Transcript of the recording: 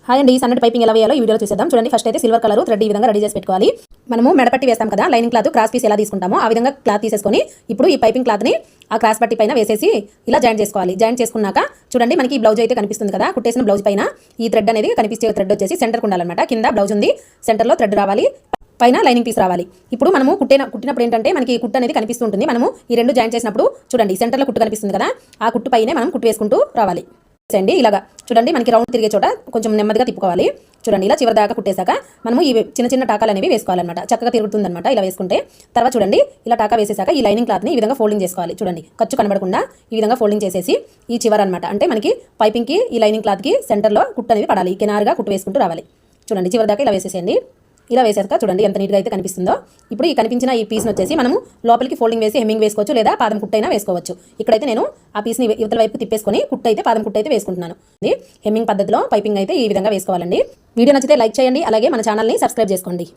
Hi అండి, సన్నటి piping ఎలా వేయాలో ఈ వీడియోలో చూసేద్దాం. చూడండి, ఫస్ట్ అయితే సిల్వర్ కలర్ థ్రెడ్ ఈ విధంగా రెడీ చేసి పెట్టుకోవాలి. మనము మెడపట్టి వేస్తాం కదా, లైనింగ్ క్లాత్ క్రాస్ పీస్ ఎలా తీసుకుంటామో ఆ విధంగా క్లాత్ తీసేసుకొని ఇప్పుడు ఈ పైపింగ్ క్లాత్ని ఆ క్రాస్ పట్టి పైన వేసేసి ఇలా జాయిన్ చేసుకోవాలి. జాయిన్ చేసుకున్నాక చూడండి, మనకి ఈ బ్లౌజ్ అయితే కనిపిస్తుంది కదా, కుట్టేసిన బ్లౌజ్ పైన ఈ థ్రెడ్ అనేది కనిపించే థ్రెడ్ వచ్చేసి సెంటర్కి ఉండాలన్నమాట. కింద బ్లౌజ్ ఉంది, సెంటర్లో థ్రెడ్ రావాలి, పైన లైనింగ్ పీస్ రావాలి. ఇప్పుడు మనము కుట్టినప్పుడు ఏంటంటే మనకి కుట్టు అనేది కనిపిస్తుంటుంది. మనము ఈ రెండు జాయిన్ చేసినప్పుడు చూడండి, సెంటర్లో కుట్టు కనిపిస్తుంది కదా, ఆ కుట్టు పైనే మనం కుట్టు వేసుకుంటూ రావాలి. అండి ఇలాగా చూడండి, మనకి రౌండ్ తిరిగే చోట కొంచెం నెమ్మదిగా తిప్పుకోవాలి. చూడండి, ఇలా చివరి దాకా కుట్టేశాక మనము ఈ చిన్న చిన్న టాకాలు అనేవి వేసుకోవాలన్నమాట. చక్కగా తిరుగుతుందన్నమాట ఇలా వేసుకుంటే. తర్వాత చూడండి, ఇలా టాకా వేసేసాక ఈ లైనింగ్ క్లాత్ని ఈ విధంగా ఫోల్డింగ్ చేసుకోవాలి. చూడండి, ఖర్చు కనబడకుండా ఈ విధంగా ఫోల్డింగ్ చేసేసి ఈ చివర అనమాట, అంటే మనకి పైపింగ్కి ఈ లైనింగ్ క్లాత్కి సెంటర్లో కుట్టు అనేది పడాలి. కినారుగా కుట్టు వేసుకుంటూ రావాలి. చూడండి, చివరి దాకా ఇలా వేసేసేయండి. ఇలా వేసాక చూడండి ఎంత నీట్గా అయితే కనిపిస్తుందో. ఇప్పుడు ఈ కనిపించిన ఈ పీస్ని వచ్చేసి మనము లోపలికి ఫోల్డింగ్ వేసి హెమ్మింగ్ వేసుకోవచ్చు, లేదా పాదం కుట్టైనా వేసుకోవచ్చు. ఇక్కడైతే నేను ఆ పీస్ని యువతల వైపు తిప్పేసుకొని కుట్టు అయితే పాదం కుట్టు అయితే వేసుకుంటున్నాను. హెమ్మింగ్ పద్ధతిలో పైపింగ్ అయితే ఈ విధంగా వేసుకోవాలండి. వీడియో నచ్చితే లైక్ చేయండి, అలాగే మన ఛానల్ని సబ్స్క్రైబ్ చేసుకోండి.